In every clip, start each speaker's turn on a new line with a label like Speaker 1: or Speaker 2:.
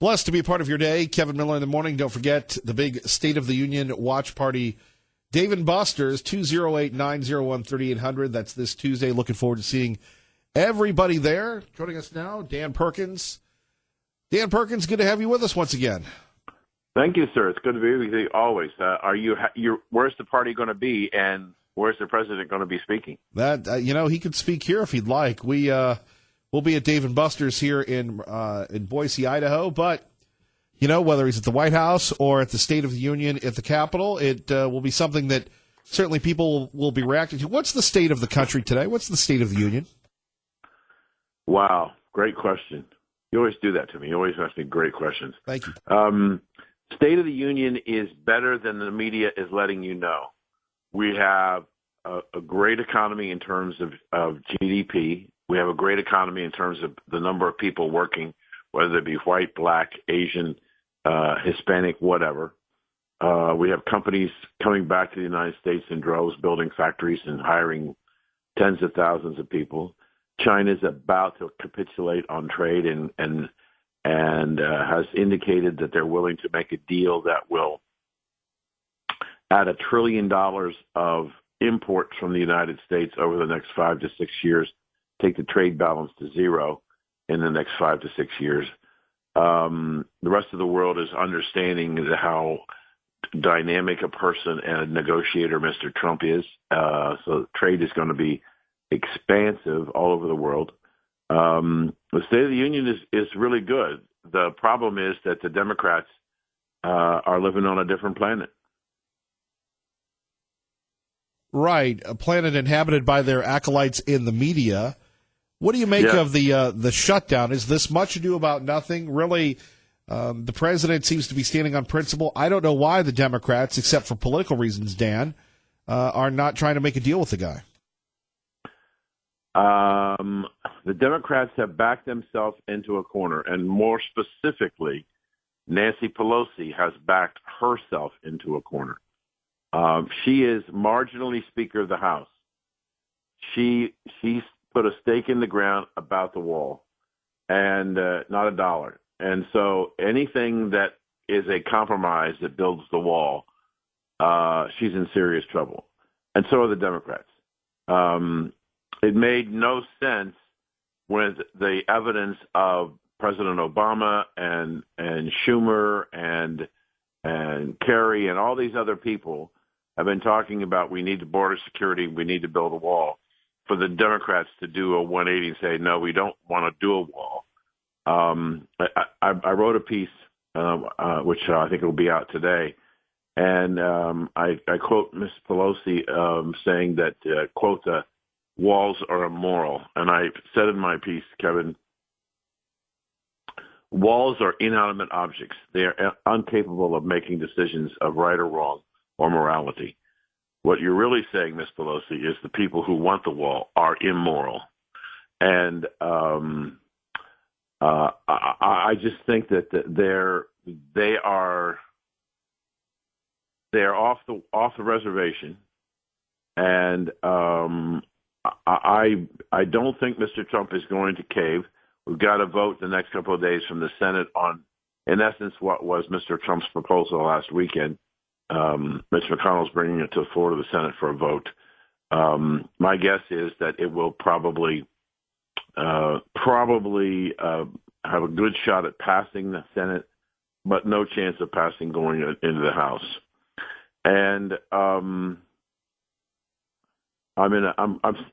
Speaker 1: Blessed to be a part of your day. Kevin Miller in the morning. Don't forget the big State of the Union watch party. Dave & Buster's, 208-901-3800. That's this Tuesday. Looking forward to seeing everybody there. Joining us now, Dan Perkins. Dan Perkins, good to have you with us once again.
Speaker 2: Thank you, sir. It's good to be with you always. Where's the party going to be, and where's the president going to be speaking?
Speaker 1: That he could speak here if he'd like. We'll be at Dave & Buster's here in Boise, Idaho. But whether he's at the White House or at the State of the Union at the Capitol, it will be something that certainly people will be reacting to. What's the state of the country today? What's the State of the Union?
Speaker 2: Wow, great question. You always do that to me. You always ask me great questions.
Speaker 1: Thank you.
Speaker 2: State of the Union is better than the media is letting you know. We have a great economy in terms of GDP. We have a great economy in terms of the number of people working, whether they be white, black, Asian, Hispanic, whatever. We have companies coming back to the United States in droves, building factories and hiring tens of thousands of people. China's about to capitulate on trade and has indicated that they're willing to make a deal that will add $1 trillion of imports from the United States over the next 5 to 6 years, take the trade balance to zero in the next 5 to 6 years. The rest of the world is understanding how dynamic a person and a negotiator Mr. Trump is. So trade is going to be expansive all over the world. The State of the Union is really good. The problem is that the Democrats are living on a different planet.
Speaker 1: Right, a planet inhabited by their acolytes in the media. What do you make of the shutdown? Is this much ado about nothing? Really, the president seems to be standing on principle. I don't know why the Democrats, except for political reasons, Dan, are not trying to make a deal with the guy.
Speaker 2: The Democrats have backed themselves into a corner, and more specifically, Nancy Pelosi has backed herself into a corner. She is marginally Speaker of the House. She's put a stake in the ground about the wall, and not a dollar. And so anything that is a compromise that builds the wall, she's in serious trouble. And so are the Democrats. It made no sense with the evidence of President Obama and Schumer and Kerry and all these other people have been talking about we need the border security, we need to build a wall, for the Democrats to do a 180 and say, no, we don't want to do a wall. I wrote a piece, which I think will be out today, and I quote Ms. Pelosi saying that, quote, the walls are immoral. And I said in my piece, Kevin, walls are inanimate objects. They are incapable of making decisions of right or wrong or morality. What you're really saying, Ms. Pelosi, is the people who want the wall are immoral. And I just think that they are off the reservation, and I don't think Mr. Trump is going to cave. We've got to vote the next couple of days from the Senate on, in essence, what was Mr. Trump's proposal last weekend. Mitch McConnell's bringing it to the floor of the Senate for a vote. My guess is that it will probably have a good shot at passing the Senate, but no chance of passing going into the House. And I'm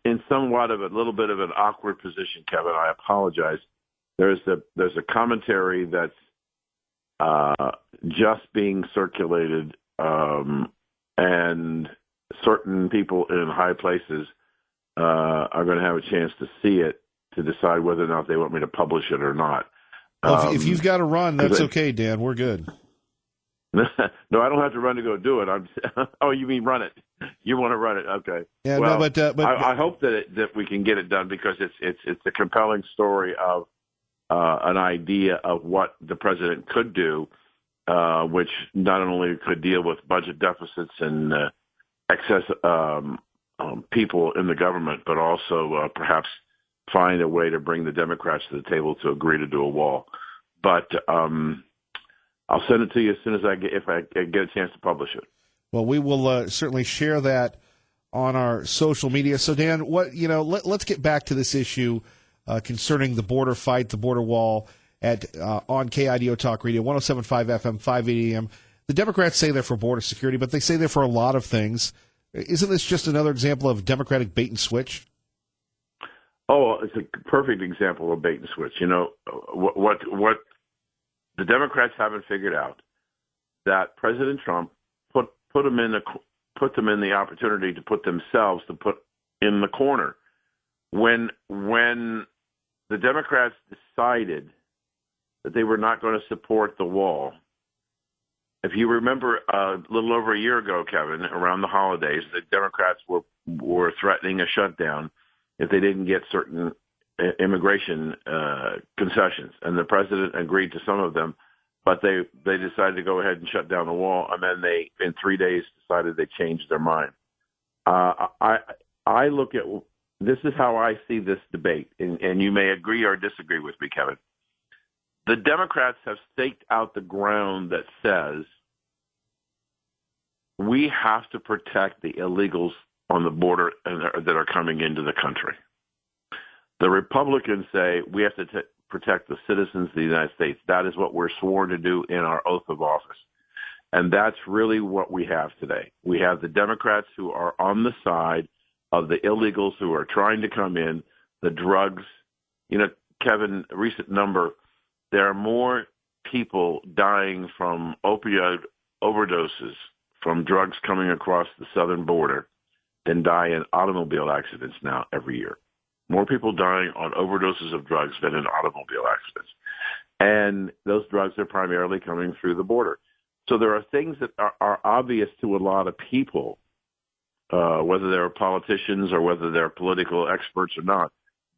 Speaker 2: in somewhat of a little bit of an awkward position, Kevin. I apologize. There's a commentary that's just being circulated, and certain people in high places are going to have a chance to see it to decide whether or not they want me to publish it or not.
Speaker 1: Well, if you've got to run, that's okay, Dan. We're good.
Speaker 2: No, I don't have to run to go do it. Oh, you mean run it? You want to run it? Okay.
Speaker 1: Yeah,
Speaker 2: well,
Speaker 1: no, but
Speaker 2: I hope that we can get it done, because it's a compelling story of an idea of what the president could do, which not only could deal with budget deficits and excess people in the government, but also perhaps find a way to bring the Democrats to the table to agree to do a wall. but I'll send it to you as soon as if I get a chance to publish it.
Speaker 1: Well, we will certainly share that on our social media. So, Dan, let's get back to this issue concerning the border fight, the border wall on KIDO Talk Radio, 107.5 FM, 580 AM. The Democrats say they're for border security, but they say they're for a lot of things. Isn't this just another example of Democratic bait and switch?
Speaker 2: Oh, it's a perfect example of bait and switch. What the Democrats haven't figured out, that President Trump put them in the opportunity to put themselves in the corner. When the Democrats decided that they were not going to support the wall, if you remember a little over a year ago, Kevin, around the holidays, the Democrats were threatening a shutdown if they didn't get certain immigration concessions, and the president agreed to some of them, but they decided to go ahead and shut down the wall, and then they, in 3 days, decided they changed their mind. I look at this is how I see this debate, and you may agree or disagree with me, Kevin. The Democrats have staked out the ground that says we have to protect the illegals on the border that are coming into the country. The Republicans say we have to protect the citizens of the United States. That is what we're sworn to do in our oath of office. And that's really what we have today. We have the Democrats who are on the side of the illegals who are trying to come in, the drugs. Kevin, a recent number, there are more people dying from opioid overdoses from drugs coming across the southern border than die in automobile accidents now every year. More people dying on overdoses of drugs than in automobile accidents. And those drugs are primarily coming through the border. So there are things that are obvious to a lot of people, whether they're politicians or whether they're political experts or not,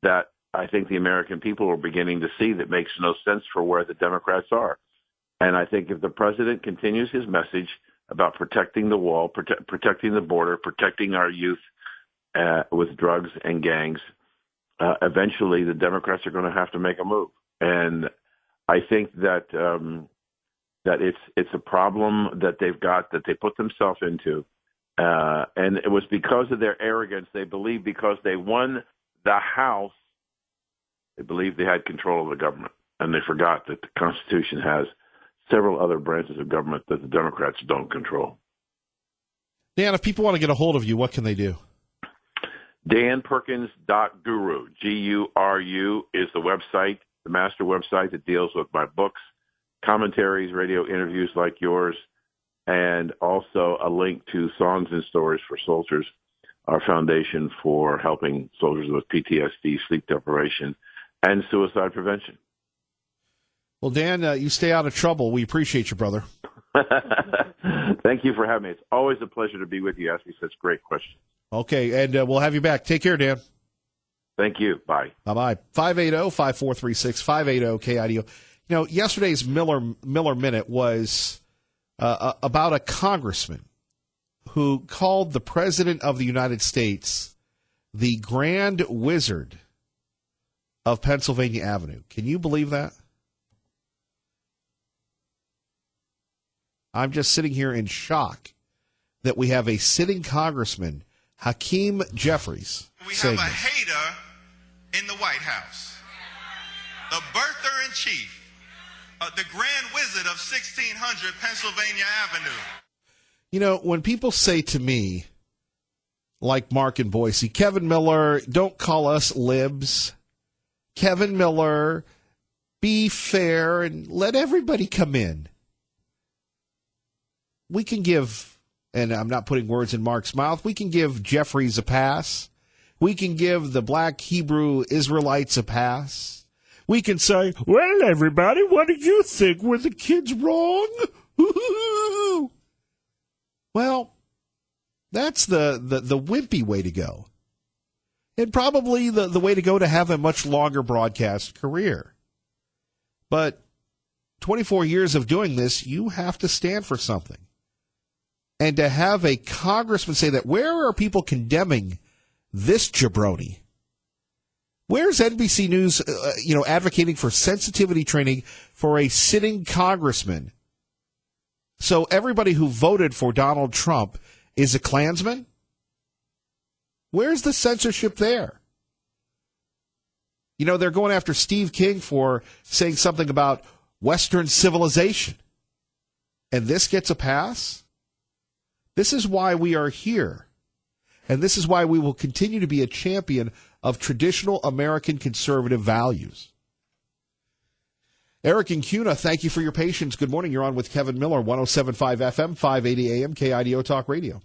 Speaker 2: that I think the American people are beginning to see that makes no sense for where the Democrats are. And I think if the president continues his message about protecting the wall, protecting the border, protecting our youth with drugs and gangs, eventually the Democrats are going to have to make a move. And I think that that it's a problem that they've got, that they put themselves into. And it was because of their arrogance. They believe because they won the House, they believed they had control of the government. And they forgot that the Constitution has several other branches of government that the Democrats don't control.
Speaker 1: Dan, if people want to get a hold of you, what can they do?
Speaker 2: DanPerkins.guru, Guru is the website, the master website that deals with my books, commentaries, radio interviews like yours, and also a link to Songs and Stories for Soldiers, our foundation for helping soldiers with PTSD, sleep deprivation, and suicide prevention.
Speaker 1: Well, Dan, you stay out of trouble. We appreciate you, brother.
Speaker 2: Thank you for having me. It's always a pleasure to be with you, asking such great questions.
Speaker 1: Okay, and we'll have you back. Take care, Dan.
Speaker 2: Thank you. Bye.
Speaker 1: Bye-bye. 580-5436, 580-KIDO. Yesterday's Miller Minute was about a congressman who called the President of the United States the Grand Wizard of Pennsylvania Avenue. Can you believe that? I'm just sitting here in shock that we have a sitting congressman, Hakeem Jeffries.
Speaker 3: We have a hater in the White House. The birther-in-chief, the Grand Wizard of 1600 Pennsylvania Avenue.
Speaker 1: When people say to me, like Mark in Boise, Kevin Miller, don't call us libs. Kevin Miller, be fair and let everybody come in. We can give, and I'm not putting words in Mark's mouth, we can give Jeffries a pass. We can give the black Hebrew Israelites a pass. We can say, well, everybody, what do you think? Were the kids wrong? Well, that's the wimpy way to go. And probably the way to go to have a much longer broadcast career. But 24 years of doing this, you have to stand for something. And to have a congressman say that, where are people condemning this jabroni? Where's NBC News, advocating for sensitivity training for a sitting congressman? So everybody who voted for Donald Trump is a Klansman? Where's the censorship there? They're going after Steve King for saying something about Western civilization. And this gets a pass? This is why we are here. And this is why we will continue to be a champion of traditional American conservative values. Eric and Cuna, thank you for your patience. Good morning. You're on with Kevin Miller, 107.5 FM, 580 AM, KIDO Talk Radio.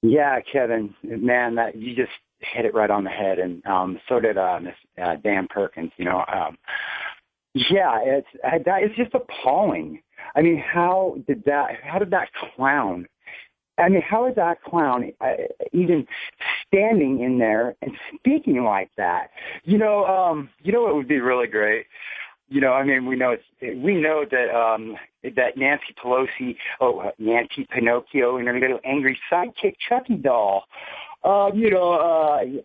Speaker 4: Yeah, Kevin, man, you just hit it right on the head, and so did Dan Perkins. It's just appalling. I mean, how did that clown? I mean, how is that clown even standing in there and speaking like that? What would be really great? We know that Nancy Pelosi, Nancy Pinocchio, and her little angry sidekick Chucky doll. The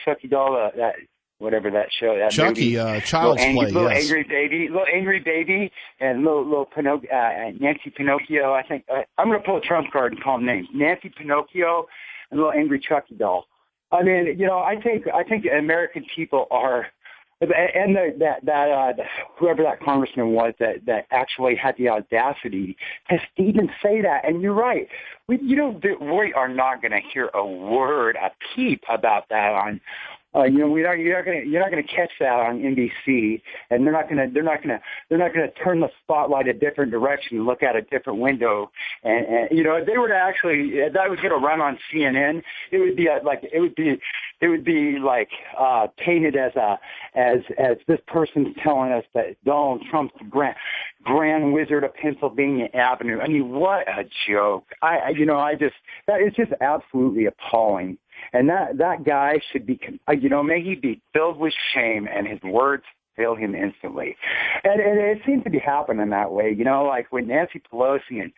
Speaker 4: Chucky doll, that whatever that show, that
Speaker 1: Chucky,
Speaker 4: movie,
Speaker 1: Child's Play,
Speaker 4: little
Speaker 1: yes.
Speaker 4: little angry baby, and little Nancy Pinocchio. I think I'm going to pull a trump card and call them names: Nancy Pinocchio and little angry Chucky doll. I mean, I think American people are. And whoever that congressman was that actually had the audacity to even say that. And you're right. We are not going to hear a word, a peep about that on. You're not going to catch that on NBC, and they're not going to turn the spotlight a different direction and look out a different window. And if they were to actually, if that was going to run on CNN, it would be like painted as this person's telling us that Donald Trump's the Grand Wizard of Pennsylvania Avenue. I mean, what a joke! That is just absolutely appalling. And that guy should be, may he be filled with shame, and his words fail him instantly. And it seems to be happening that way, like with Nancy Pelosi and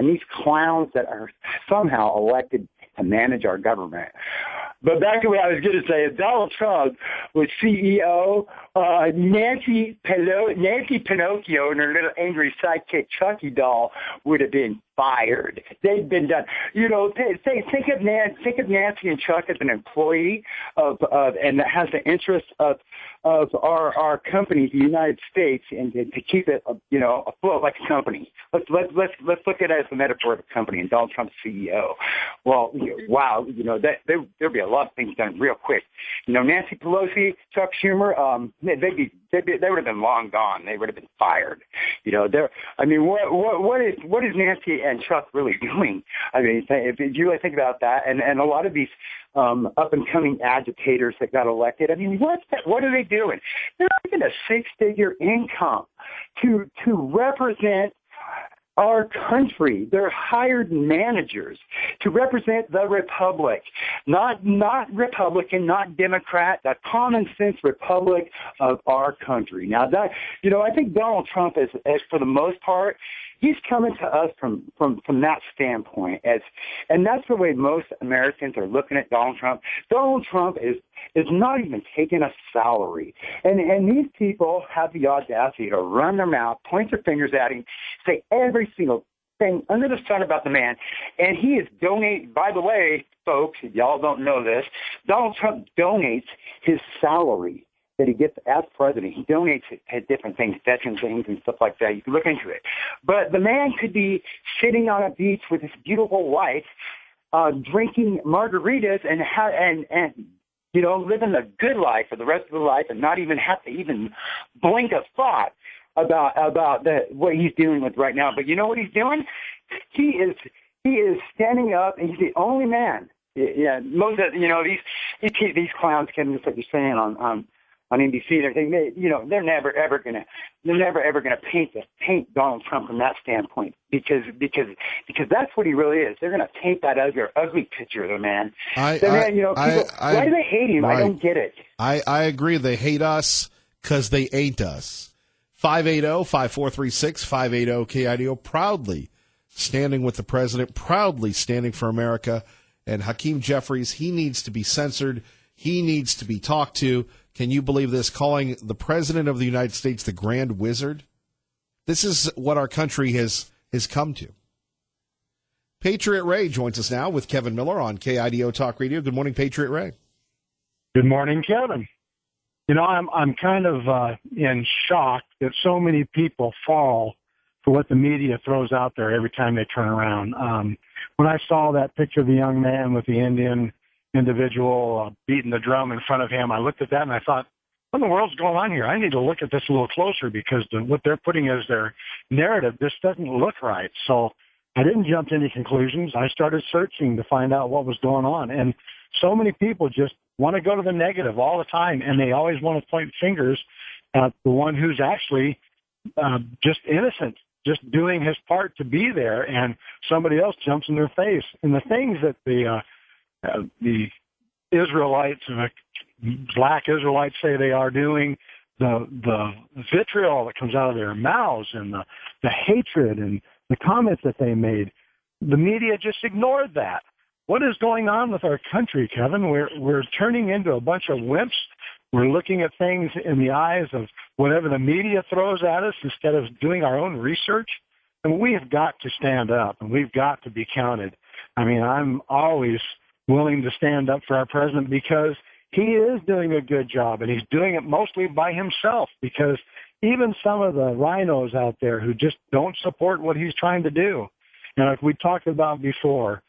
Speaker 4: these clowns that are somehow elected to manage our government. But back to what I was going to say, if Donald Trump was CEO, Nancy Pinocchio and her little angry sidekick Chucky doll would have been fired. They'd been done. Think of Nancy and Chuck as an employee and that has the interest of our company, the United States, and to keep it afloat like a company. Let's look at it as a metaphor of a company, and Donald Trump's CEO. Well, wow, there'd be a lot of things done real quick. Nancy Pelosi, Chuck Schumer, they would have been long gone. They would have been fired. What is Nancy and Chuck really doing? I mean, if you really think about that, and a lot of these up and coming agitators that got elected, I mean, what are they doing? They're making a six-figure income to represent our country. They're hired managers to represent the republic, not Republican, not Democrat, the common sense republic of our country. Now that, I think Donald Trump is for the most part, he's coming to us from that standpoint, and that's the way most Americans are looking at Donald Trump. Donald Trump is not even taking a salary, and these people have the audacity to run their mouth, point their fingers at him, say every single thing under the sun about the man, and he is donating. By the way, folks, if y'all don't know this, Donald Trump donates his salary that he gets as president. He donates it to different things, veteran things and stuff like that. You can look into it. But the man could be sitting on a beach with his beautiful wife, drinking margaritas and living a good life for the rest of the life, and not even have to even blink a thought about what he's dealing with right now. But you know what he's doing? He is standing up, and he's the only man. Yeah, most of these clowns, Kevin, just like you're saying on NBC and everything, they're never ever gonna paint Donald Trump from that standpoint because that's what he really is. They're gonna paint that ugly picture of the man. Why do they hate him? Right. I don't get it.
Speaker 1: I agree. They hate us because they ain't us. 580-5436, 580-KIDO, proudly standing with the president, proudly standing for America. And Hakeem Jeffries, he needs to be censored. He needs to be talked to. Can you believe this? Calling the President of the United States the Grand Wizard? This is what our country has come to. Patriot Ray joins us now with Kevin Miller on KIDO Talk Radio. Good morning, Patriot Ray.
Speaker 5: Good morning, Kevin. You know, I'm kind of in shock that so many people fall for what the media throws out there every time they turn around. When I saw that picture of the young man with the Indian individual beating the drum in front of him, I looked at that and I thought, what in the world's going on here? I need to look at this a little closer because what they're putting as their narrative, this doesn't look right. So I didn't jump to any conclusions. I started searching to find out what was going on. And so many people just want to go to the negative all the time, and they always want to point fingers at the one who's actually just innocent, just doing his part to be there, and somebody else jumps in their face. And the things that the Israelites and the black Israelites say they are doing, the vitriol that comes out of their mouths and the hatred and the comments that they made, the media just ignored that. What is going on with our country, Kevin? We're turning into a bunch of wimps. We're looking at things in the eyes of whatever the media throws at us instead of doing our own research. And we have got to stand up, and we've got to be counted. I mean, I'm always willing to stand up for our president because he is doing a good job, and he's doing it mostly by himself, because even some of the rhinos out there who just don't support what he's trying to do. And like we talked about before,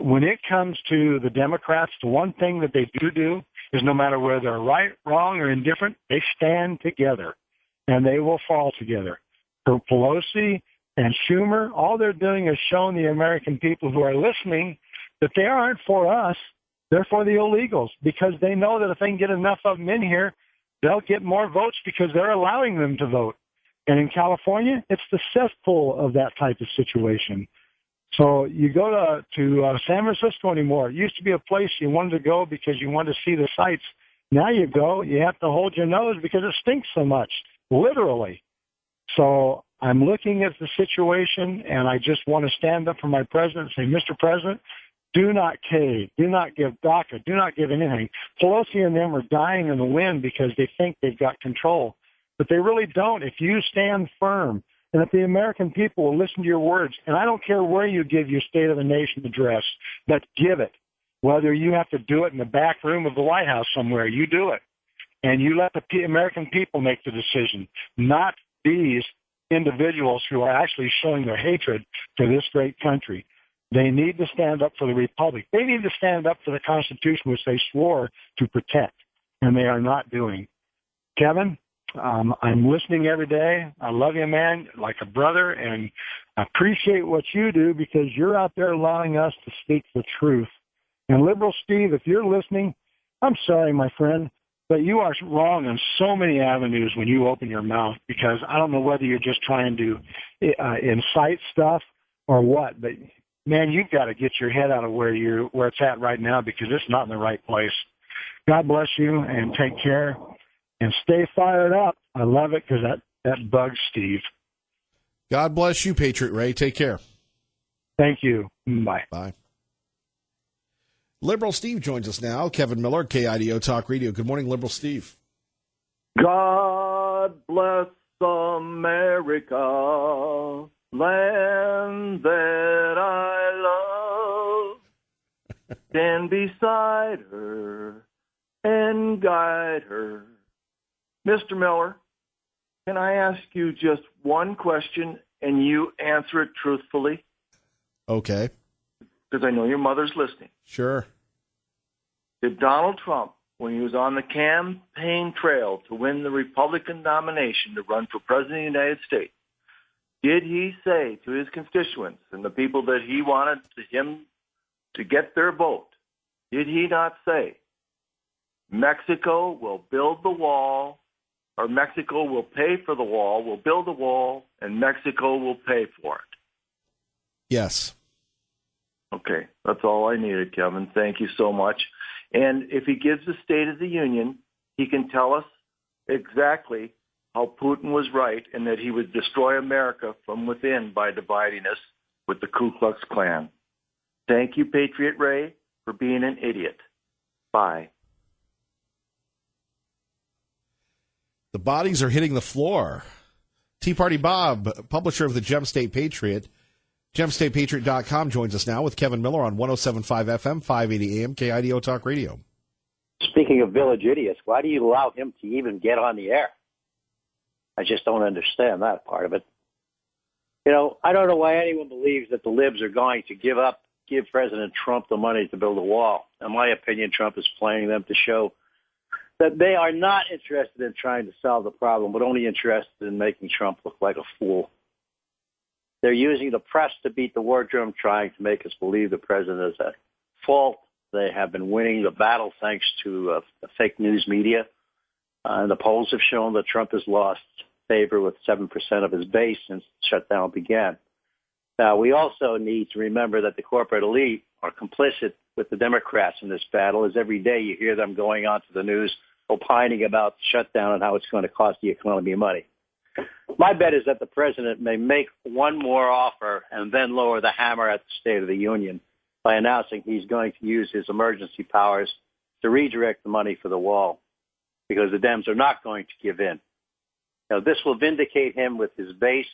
Speaker 5: when it comes to the Democrats, the one thing that they do is no matter whether they're right, wrong, or indifferent, they stand together, and they will fall together. For Pelosi and Schumer, all they're doing is showing the American people who are listening that they aren't for us, they're for the illegals, because they know that if they can get enough of them in here, they'll get more votes because they're allowing them to vote. And in California, it's the cesspool of that type of situation. So you go to San Francisco anymore. It used to be a place you wanted to go because you wanted to see the sights. Now you go, you have to hold your nose because it stinks so much, literally. So I'm looking at the situation, and I just want to stand up for my president and say, Mr. President, do not cave. Do not give DACA. Do not give anything. Pelosi and them are dying in the wind because they think they've got control. But they really don't. If you stand firm, and if the American people will listen to your words, and I don't care where you give your State of the Nation address, but give it. Whether you have to do it in the back room of the White House somewhere, you do it. And you let the American people make the decision, not these individuals who are actually showing their hatred for this great country. They need to stand up for the Republic. They need to stand up for the Constitution, which they swore to protect, and they are not doing. Kevin, I'm listening every day. I love you, man, like a brother, and I appreciate what you do because you're out there allowing us to speak the truth. And Liberal Steve, if you're listening, I'm sorry, my friend, but you are wrong on so many avenues when you open your mouth, because I don't know whether you're just trying to incite stuff or what, but man, you've got to get your head out of where it's at right now, because it's not in the right place. God bless you, and take care, and stay fired up. I love it because that bugs Steve.
Speaker 1: God bless you, Patriot Ray. Take care.
Speaker 5: Thank you. Bye.
Speaker 1: Bye. Liberal Steve joins us now. Kevin Miller, KIDO Talk Radio. Good morning, Liberal Steve.
Speaker 6: God bless America, land that I love. Stand beside her and guide her. Mr. Miller, can I ask you just one question and you answer it truthfully?
Speaker 1: Okay.
Speaker 6: Because I know your mother's listening.
Speaker 1: Sure.
Speaker 6: Did Donald Trump, when he was on the campaign trail to win the Republican nomination to run for president of the United States, did he say to his constituents and the people that he wanted him to get their vote, did he not say, Mexico will build the wall, or Mexico will pay for the wall, will build the wall, and Mexico will pay for it?
Speaker 1: Yes.
Speaker 6: Okay, that's all I needed, Kevin. Thank you so much. And if he gives the State of the Union, he can tell us exactly how Putin was right and that he would destroy America from within by dividing us with the Ku Klux Klan. Thank you, Patriot Ray, for being an idiot. Bye.
Speaker 1: The bodies are hitting the floor. Tea Party Bob, publisher of the Gem State Patriot, GemStatePatriot.com, joins us now with Kevin Miller on 107.5 FM, 580 AM, KIDO Talk Radio.
Speaker 7: Speaking of village idiots, why do you allow him to even get on the air? I just don't understand that part of it. You know, I don't know why anyone believes that the libs are going to give President Trump the money to build a wall. In my opinion, Trump is playing them to show that they are not interested in trying to solve the problem, but only interested in making Trump look like a fool. They're using the press to beat the war drum, trying to make us believe the president is at fault. They have been winning the battle thanks to the fake news media. And the polls have shown that Trump has lost favor with 7% of his base since the shutdown began. Now, we also need to remember that the corporate elite are complicit with the Democrats in this battle, as every day you hear them going onto the news opining about the shutdown and how it's going to cost the economy money. My bet is that the president may make one more offer and then lower the hammer at the State of the Union by announcing he's going to use his emergency powers to redirect the money for the wall, because the Dems are not going to give in. Now, this will vindicate him with his base.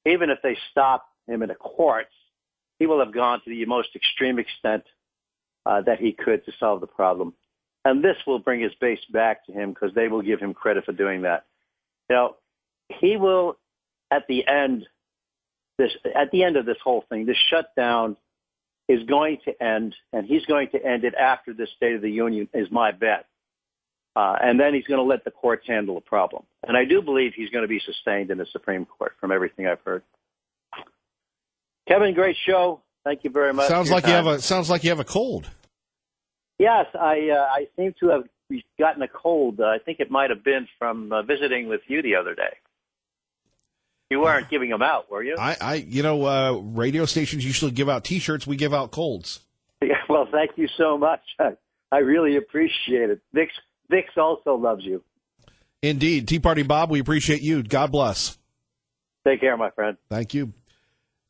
Speaker 7: Even if they stop him in the courts, he will have gone to the most extreme extent that he could to solve the problem. And this will bring his base back to him because they will give him credit for doing that. You know, he will, at the end of this whole thing, this shutdown is going to end, and he's going to end it after the State of the Union, is my bet. And then he's going to let the courts handle the problem. And I do believe he's going to be sustained in the Supreme Court from everything I've heard. Kevin, great show. Thank you very much.
Speaker 1: Sounds like you have a cold.
Speaker 7: Yes, I seem to have gotten a cold. I think it might have been from visiting with you the other day. You weren't giving them out, were you?
Speaker 1: Radio stations usually give out T-shirts. We give out colds.
Speaker 7: Yeah, well, thank you so much. I really appreciate it. Vix also loves you.
Speaker 1: Indeed. Tea Party Bob, we appreciate you. God bless.
Speaker 7: Take care, my friend.
Speaker 1: Thank you.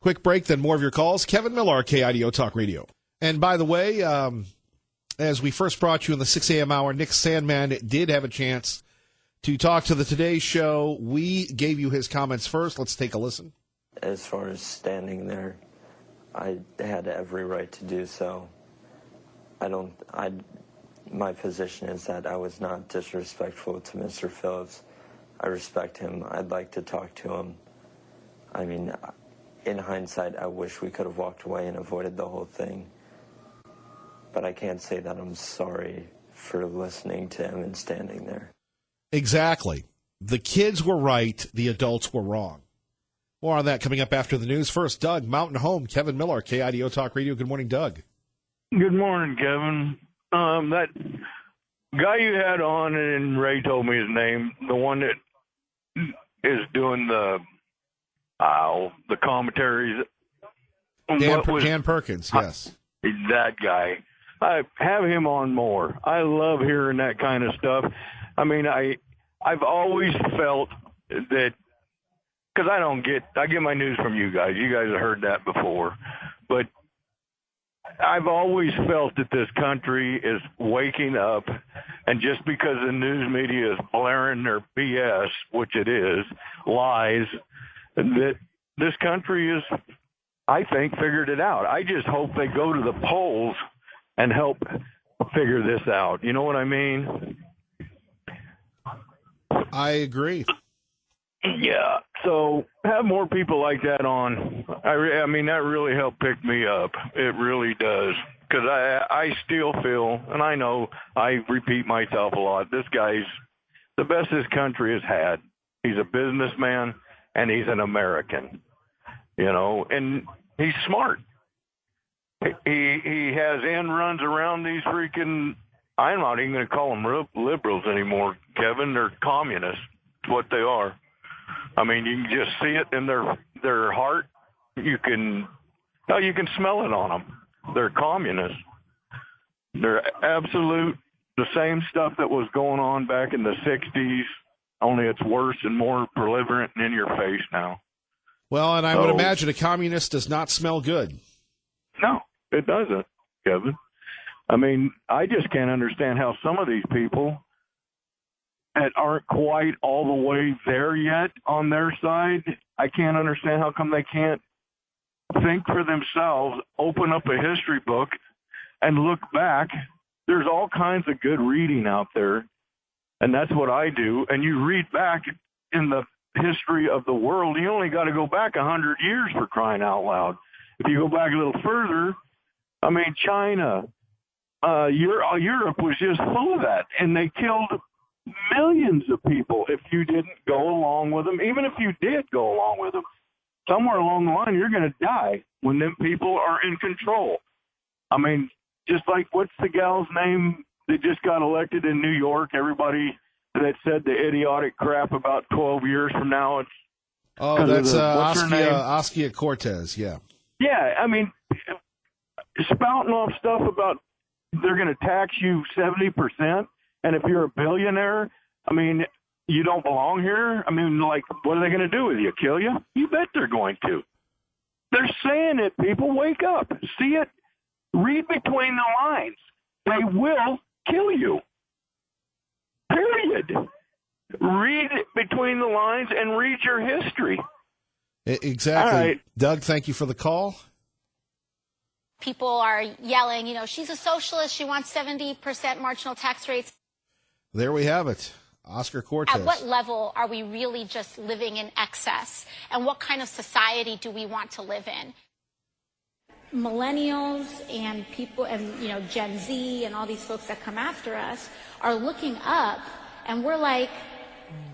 Speaker 1: Quick break, then more of your calls. Kevin Miller, KIDO Talk Radio. And by the way, as we first brought you in the 6 a.m. hour, Nick Sandman did have a chance to talk to the Today Show. We gave you his comments first. Let's take a listen.
Speaker 8: As far as standing there, I had every right to do so. My position is that I was not disrespectful to Mr. Phillips. I respect him. I'd like to talk to him. I mean, in hindsight, I wish we could have walked away and avoided the whole thing. But I can't say that I'm sorry for listening to him and standing there.
Speaker 1: Exactly. The kids were right. The adults were wrong. More on that coming up after the news. First, Doug, Mountain Home, Kevin Miller, KIDO Talk Radio. Good morning, Doug.
Speaker 9: Good morning, Kevin. That guy you had on, and Ray told me his name, the one that is doing the commentaries.
Speaker 1: Dan Perkins, yes.
Speaker 9: That guy. I have him on more. I love hearing that kind of stuff. I mean, I've always felt that, because I get my news from you guys. You guys have heard that before. But I've always felt that this country is waking up, and just because the news media is blaring their BS, which it is, lies, that this country is, I think, figured it out. I just hope they go to the polls and help figure this out. You know what I mean?
Speaker 1: I agree.
Speaker 9: Yeah. So have more people like that on. I mean, that really helped pick me up. It really does. Because I still feel, and I know I repeat myself a lot, this guy's the best this country has had. He's a businessman, and he's an American. You know, and he's smart. He has end runs around these freaking, I'm not even going to call them liberals anymore, Kevin. They're communists. It's what they are. I mean, you can just see it in their heart. You can smell it on them. They're communists. They're absolute, the same stuff that was going on back in the 60s, only it's worse and more proliferant and in your face now.
Speaker 1: Well, and I would imagine a communist does not smell good.
Speaker 9: No, it doesn't, Kevin. I mean, I just can't understand how some of these people that aren't quite all the way there yet on their side. I can't understand how come they can't think for themselves, open up a history book, and look back. There's all kinds of good reading out there, and that's what I do. And you read back in the history of the world, you only got to go back 100 years for crying out loud. If you go back a little further, I mean, China, Europe was just full of that, and they killed millions of people if you didn't go along with them. Even if you did go along with them, somewhere along the line, you're going to die when them people are in control. I mean, just like, what's the gal's name that just got elected in New York? Everybody that said the idiotic crap about 12 years from now. It's
Speaker 1: that's Askia Cortez, yeah.
Speaker 9: Yeah, I mean, spouting off stuff about they're going to tax you 70%, and if you're a billionaire, I mean, you don't belong here? I mean, like, what are they going to do with you? Kill you? You bet they're going to. They're saying it, people. Wake up. See it. Read between the lines. They will kill you. Period. Read between the lines and read your history.
Speaker 1: Exactly.
Speaker 9: All right.
Speaker 1: Doug, thank you for the call.
Speaker 10: People are yelling, you know, she's a socialist. She wants 70% marginal tax rates.
Speaker 1: There we have it. Oscar Cortez.
Speaker 10: At what level are we really just living in excess? And what kind of society do we want to live in? Millennials and people and, you know, Gen Z and all these folks that come after us are looking up, and we're like,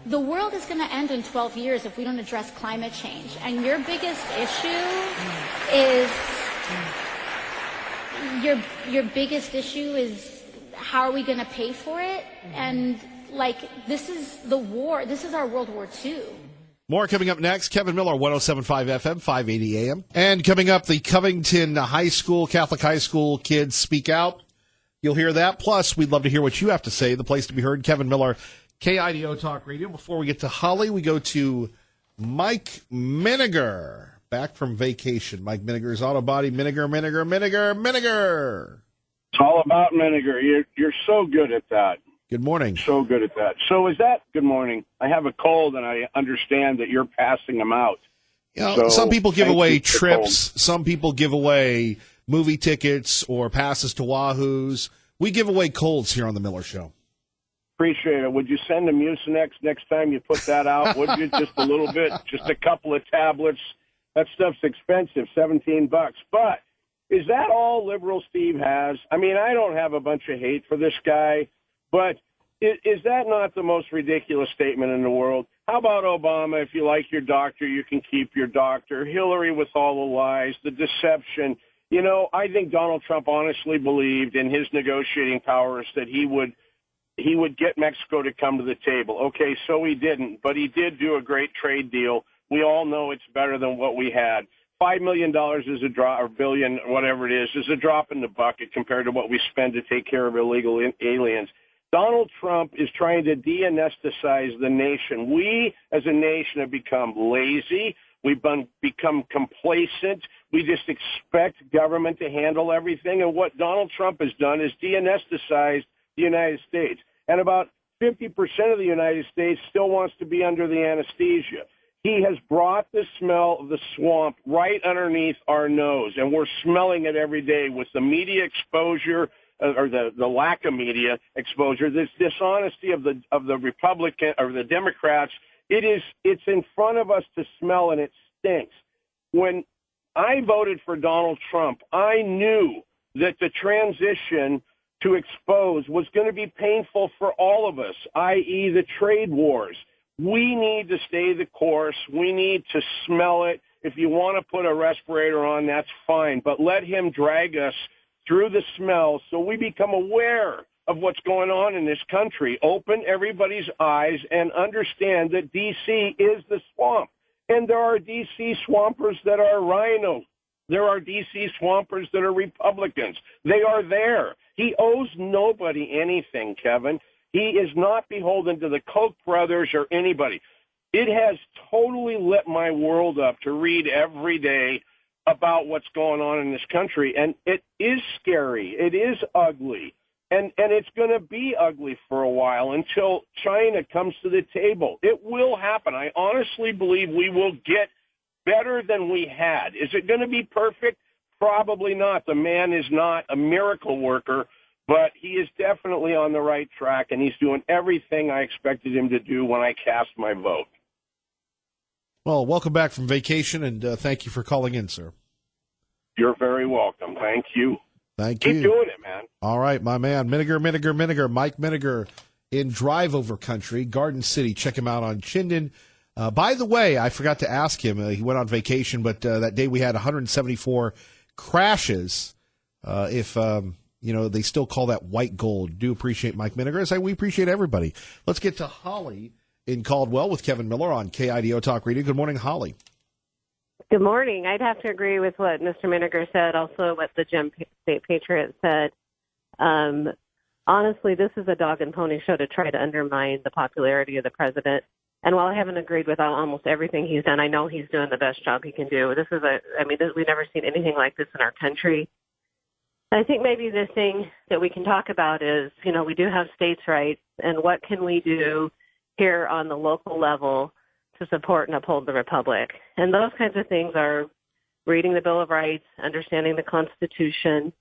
Speaker 10: the world is going to end in 12 years if we don't address climate change. And your biggest issue is your biggest issue is how are we going to pay for it? And like, this is the war. This is our World War II.
Speaker 1: More coming up next. Kevin Miller, 107.5 FM, 580 AM. And coming up, the Covington High School, Catholic High School kids speak out. You'll hear that. Plus, we'd love to hear what you have to say. The place to be heard, Kevin Miller, KIDO Talk Radio. Before we get to Holly, we go to Mike Miniger, back from vacation. Mike Miniger's Auto Body. Miniger.
Speaker 11: It's all about Miniger. You're so good at that.
Speaker 1: Good morning.
Speaker 11: So good at that. So is that, good morning. I have a cold, and I understand that you're passing them out.
Speaker 1: You know,
Speaker 11: So,
Speaker 1: some people give
Speaker 11: thank
Speaker 1: away
Speaker 11: you for
Speaker 1: trips. Some people give away movie tickets or passes to Wahoo's. We give away colds here on the Miller Show.
Speaker 11: Appreciate it. Would you send them Mucinex next time you put that out? Would you? Just a little bit, just a couple of tablets. That stuff's expensive, $17. But is that all liberal Steve has? I mean, I don't have a bunch of hate for this guy, but is that not the most ridiculous statement in the world? How about Obama? If you like your doctor, you can keep your doctor. Hillary with all the lies, the deception. You know, I think Donald Trump honestly believed in his negotiating powers that he would get Mexico to come to the table. Okay, so he didn't, but he did do a great trade deal. We all know it's better than what we had. $5 million is a drop, or billion, whatever it is a drop in the bucket compared to what we spend to take care of illegal aliens. Donald Trump is trying to de-anesthetize the nation. We, as a nation, have become lazy. We've become complacent. We just expect government to handle everything. And what Donald Trump has done is de-anesthetized the United States. And about 50% of the United States still wants to be under the anesthesia. He has brought the smell of the swamp right underneath our nose, and we're smelling it every day with the media exposure, or the lack of media exposure, this dishonesty of the Republican or the Democrats. It's in front of us to smell, and it stinks. When I voted for Donald Trump, I knew that the transition to expose was going to be painful for all of us, i.e. the trade wars. We need to stay the course. We need to smell it. If you want to put a respirator on, that's fine, but let him drag us through the smell so we become aware of what's going on in this country. Open everybody's eyes and understand that D.C. is the swamp. And there are D.C. swampers that are rhino. There are D.C. swampers that are Republicans. They are there. He owes nobody anything, Kevin. He is not beholden to the Koch brothers or anybody. It has totally lit my world up to read every day about what's going on in this country. And it is scary. It is ugly. And it's going to be ugly for a while until China comes to the table. It will happen. I honestly believe we will get better than we had. Is it going to be perfect? Probably not. The man is not a miracle worker, but he is definitely on the right track, and he's doing everything I expected him to do when I cast my vote.
Speaker 1: Well, welcome back from vacation, and thank you for calling in, sir.
Speaker 11: You're very welcome. Thank you.
Speaker 1: Thank you.
Speaker 11: Keep doing it, man.
Speaker 1: All right, my man. Miniger. Mike Miniger in Drive Over Country, Garden City. Check him out on Chinden. By the way, I forgot to ask him. He went on vacation, but that day we had 174 crashes. If they still call that white gold. Do appreciate Mike Miniger. We appreciate everybody. Let's get to Holly in Caldwell with Kevin Miller on KIDO Talk Radio. Good morning, Holly.
Speaker 12: Good morning. I'd have to agree with what Mr. Miniger said, also what the Gem State Patriot said. Honestly, this is a dog and pony show to try to undermine the popularity of the president. And while I haven't agreed with almost everything he's done, I know he's doing the best job he can do. We've never seen anything like this in our country. I think maybe the thing that we can talk about is, we do have states' rights, and what can we do here on the local level to support and uphold the republic. And those kinds of things are reading the Bill of Rights, understanding the Constitution,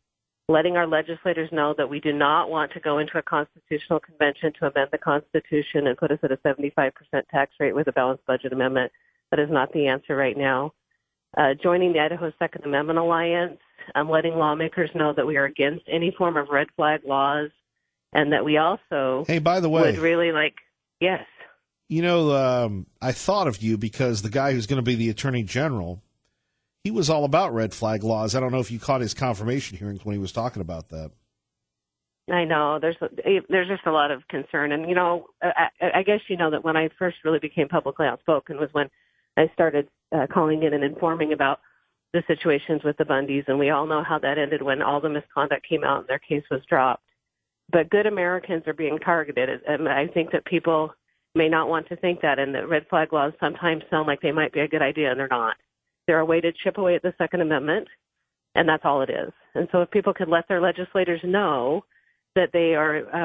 Speaker 12: letting our legislators know that we do not want to go into a constitutional convention to amend the Constitution and put us at a 75% tax rate with a balanced budget amendment. That is not the answer right now. Joining the Idaho Second Amendment Alliance, letting lawmakers know that we are against any form of red flag laws, and that we also
Speaker 1: by the way,
Speaker 12: would really yes.
Speaker 1: I thought of you because the guy who's going to be the Attorney General, he was all about red flag laws. I don't know if you caught his confirmation hearings when he was talking about that.
Speaker 12: I know. There's just a lot of concern. And, I guess that when I first really became publicly outspoken was when I started calling in and informing about the situations with the Bundys. And we all know how that ended when all the misconduct came out and their case was dropped. But good Americans are being targeted. And I think that people may not want to think that, and that red flag laws sometimes sound like they might be a good idea, and they're not. They're a way to chip away at the Second Amendment, and that's all it is. And so if people could let their legislators know that they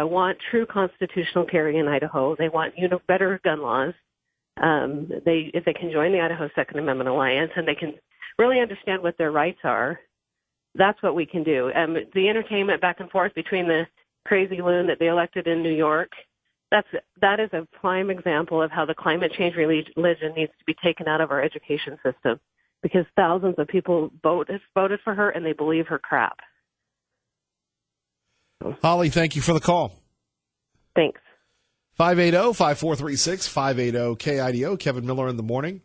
Speaker 12: want true constitutional carry in Idaho, they want better gun laws, if they can join the Idaho Second Amendment Alliance and they can really understand what their rights are, that's what we can do. The entertainment back and forth between the crazy loon that they elected in New York, that is a prime example of how the climate change religion needs to be taken out of our education system, because thousands of people voted for her and they believe her crap.
Speaker 1: Holly, thank you for the call.
Speaker 12: Thanks.
Speaker 1: 580-5436, 580-KIDO, Kevin Miller in the morning.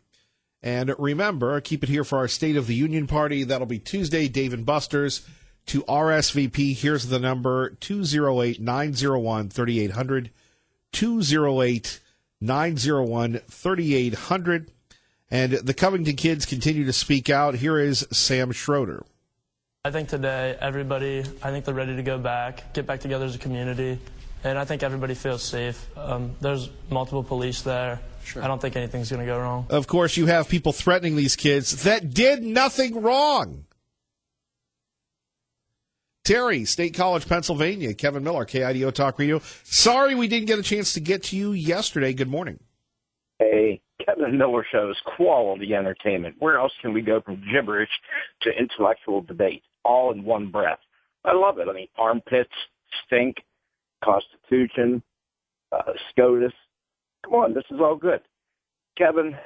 Speaker 1: And remember, keep it here for our State of the Union party. That'll be Tuesday, Dave & Buster's. To RSVP, here's the number, 208-901-3800. 208-901-3800. And the Covington kids continue to speak out. Here is Sam Schroeder.
Speaker 13: I think today, everybody, they're ready to go back, get back together as a community, and I think everybody feels safe. There's multiple police there. Sure. I don't think anything's going to go wrong.
Speaker 1: Of course, you have people threatening these kids that did nothing wrong. Terry, State College, Pennsylvania. Kevin Miller, KIDO Talk Radio. Sorry we didn't get a chance to get to you yesterday. Good morning.
Speaker 14: Hey, Kevin Miller Show's quality entertainment. Where else can we go from gibberish to intellectual debate, all in one breath? I love it. Armpits, stink, Constitution, SCOTUS. Come on, this is all good. Kevin,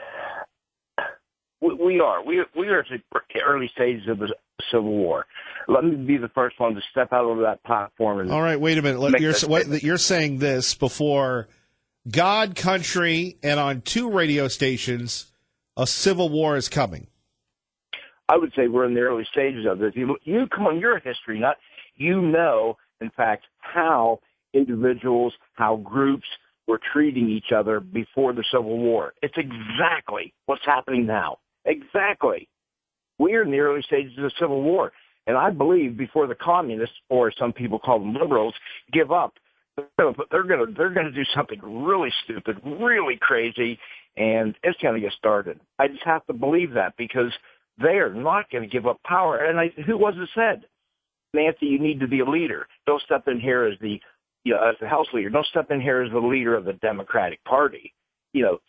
Speaker 14: we are at the early stages of the Civil War. Let me be the first one to step out of that platform.
Speaker 1: All right, wait a minute. You're saying this before God, country, and on 2 radio stations, a civil war is coming.
Speaker 14: I would say we're in the early stages of this. You come on, you're a history nut. In fact, how individuals, how groups were treating each other before the Civil War. It's exactly what's happening now. Exactly. We're in the early stages of the Civil War. And I believe before the communists, or some people call them liberals, give up, they're going to do something really stupid, really crazy, and it's going to get started. I just have to believe that, because they are not going to give up power. And who was it said? Nancy, you need to be a leader. Don't step in here as the House leader. Don't step in here as the leader of the Democratic Party.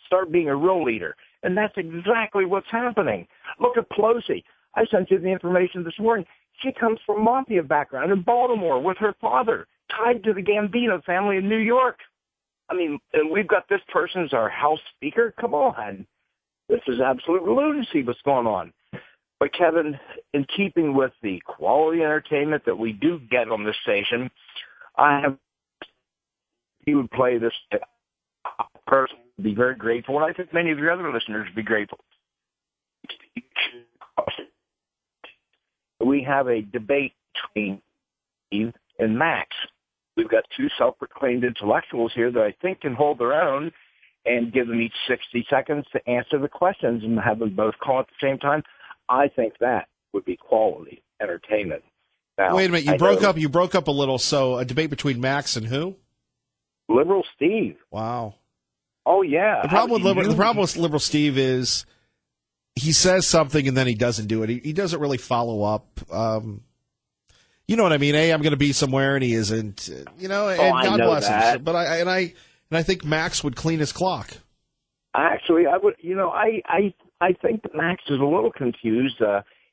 Speaker 14: Start being a real leader. And that's exactly what's happening. Look at Pelosi. I sent you the information this morning. She comes from mafia background in Baltimore with her father, tied to the Gambino family in New York. I mean, and we've got this person as our House Speaker? Come on. This is absolute lunacy what's going on. But, Kevin, in keeping with the quality entertainment that we do get on this station, you would play this person would be very grateful, and I think many of your other listeners would be grateful. We have a debate between Steve and Max. We've got two self-proclaimed intellectuals here that I think can hold their own and give them each 60 seconds to answer the questions and have them both call at the same time. I think that would be quality entertainment. Now,
Speaker 1: wait a minute, you broke up a little. So a debate between Max and who?
Speaker 14: Liberal Steve.
Speaker 1: Wow.
Speaker 14: Oh yeah.
Speaker 1: The problem with Liberal Steve is he says something and then he doesn't do it. He doesn't really follow up. You know what I mean? I'm going to be somewhere and he isn't. And God bless him. But I think Max would clean his clock.
Speaker 14: Actually, I would. I think that Max is a little confused.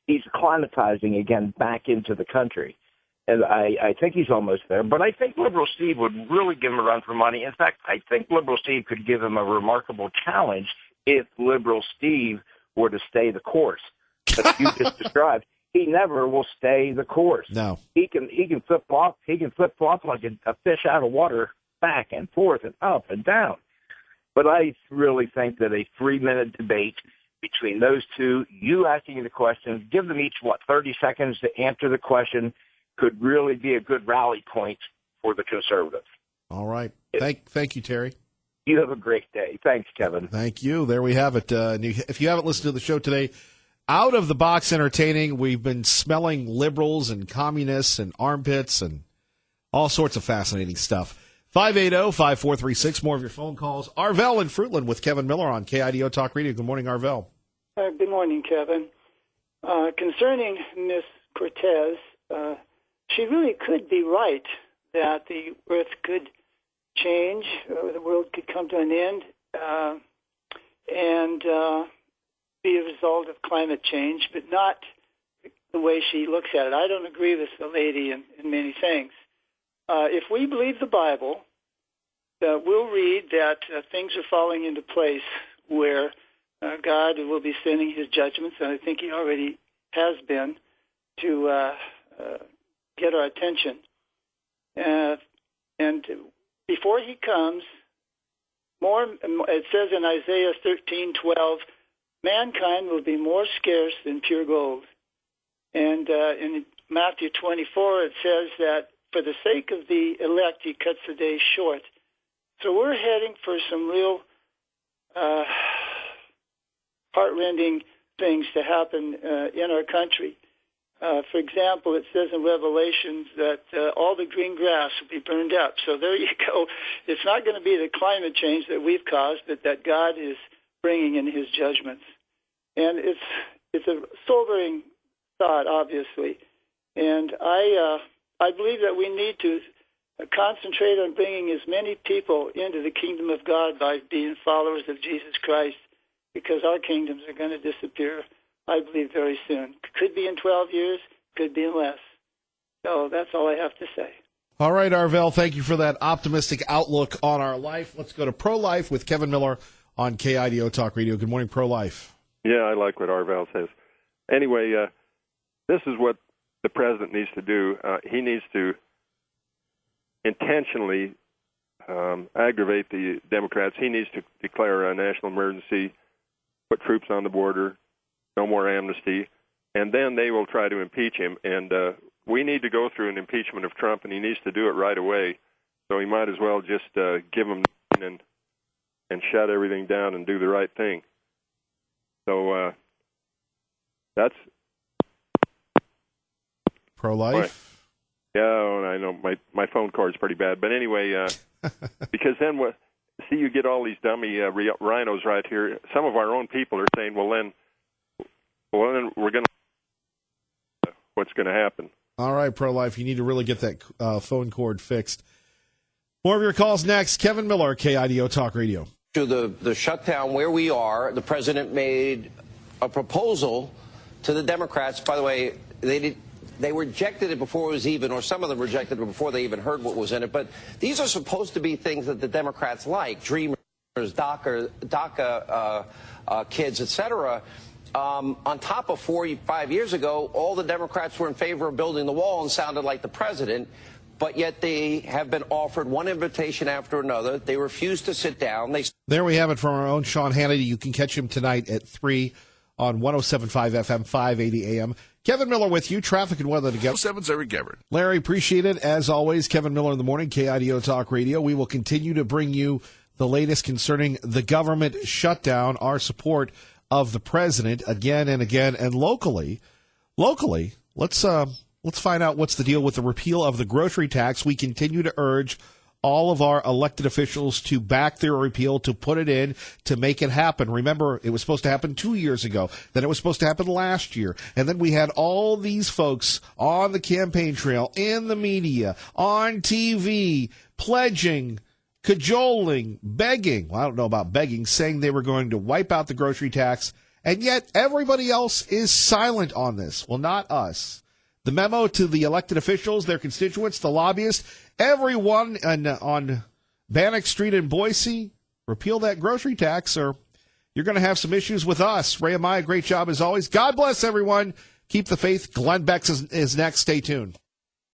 Speaker 14: He's acclimatizing again back into the country. And I think he's almost there. But I think Liberal Steve would really give him a run for money. In fact, I think Liberal Steve could give him a remarkable challenge if Liberal Steve were to stay the course that you just described. He never will stay the course.
Speaker 1: No.
Speaker 14: He can flip flop. He can flip flop like a fish out of water, back and forth and up and down. But I really think that a 3-minute debate between those two, you asking the questions, give them each, 30 seconds to answer the question, could really be a good rally point for the conservatives.
Speaker 1: All right. Thank you, Terry.
Speaker 14: You have a great day. Thanks, Kevin.
Speaker 1: Thank you. There we have it. If you haven't listened to the show today, out of the box entertaining, we've been smelling liberals and communists and armpits and all sorts of fascinating stuff. 580-5436, more of your phone calls. Arvell in Fruitland with Kevin Miller on KIDO Talk Radio. Good morning, Arvell.
Speaker 15: Good morning, Kevin. Concerning Ms. Cortez, she really could be right that the earth could change, or the world could come to an end, and be a result of climate change, but not the way she looks at it. I don't agree with the lady in many things. If we believe the Bible, we'll read that things are falling into place where God will be sending his judgments, and I think he already has been, to get our attention. And before he comes, it says in Isaiah 13:12, mankind will be more scarce than pure gold. And in Matthew 24, it says that for the sake of the elect, he cuts the day short. So we're heading for some real heartrending things to happen in our country. For example, it says in Revelations that all the green grass will be burned up. So there you go. It's not going to be the climate change that we've caused, but that God is bringing in his judgments. And it's a sobering thought, obviously. And I believe that we need to concentrate on bringing as many people into the kingdom of God by being followers of Jesus Christ, because our kingdoms are going to disappear, I believe, very soon. Could be in 12 years, could be in less. So that's all I have to say.
Speaker 1: All right, Arvell, thank you for that optimistic outlook on our life. Let's go to Pro-Life with Kevin Miller on KIDO Talk Radio. Good morning, Pro-Life.
Speaker 16: Yeah, I like what Arvell says. Anyway, this is what the president needs to do. He needs to intentionally aggravate the Democrats. He needs to declare a national emergency, put troops on the border, no more amnesty, and then they will try to impeach him. And we need to go through an impeachment of Trump, and he needs to do it right away. So he might as well just give him and shut everything down and do the right thing. So that's
Speaker 1: Pro-Life.
Speaker 16: Yeah, I know my phone cord's pretty bad, but anyway, because then you get all these dummy rhinos right here. Some of our own people are saying, well then we're going to what's going to happen.
Speaker 1: All right, pro-life, you need to really get that phone cord fixed. More of your calls next. Kevin Miller, KIDO Talk Radio.
Speaker 17: To the shutdown where we are, the president made a proposal to the Democrats. By the way, they rejected it before it was even, or some of them rejected it before they even heard what was in it. But these are supposed to be things that the Democrats like: Dreamers, DACA kids, etc. On top of 5 years ago, all the Democrats were in favor of building the wall and sounded like the president. But yet they have been offered one invitation after another. They refuse to sit down.
Speaker 1: There we have it from our own Sean Hannity. You can catch him tonight at 3 on 107.5 FM, 580 AM. Kevin Miller with you. Traffic and weather together.
Speaker 18: 7's Eric Gabbard.
Speaker 1: Larry, appreciate it. As always, Kevin Miller in the morning, KIDO Talk Radio. We will continue to bring you the latest concerning the government shutdown, our support of the president again and again, and locally, let's find out what's the deal with the repeal of the grocery tax. We continue to urge all of our elected officials to back their repeal, to put it in, to make it happen. Remember, it was supposed to happen 2 years ago. Then it was supposed to happen last year. And then we had all these folks on the campaign trail, in the media, on TV, pledging, cajoling, begging. Well, I don't know about begging, saying they were going to wipe out the grocery tax. And yet everybody else is silent on this. Well, not us. The memo to the elected officials, their constituents, the lobbyists, everyone on Bannock Street in Boise, repeal that grocery tax or you're going to have some issues with us. Ray Amaya, great job as always. God bless everyone. Keep the faith. Glenn Beck is next. Stay tuned.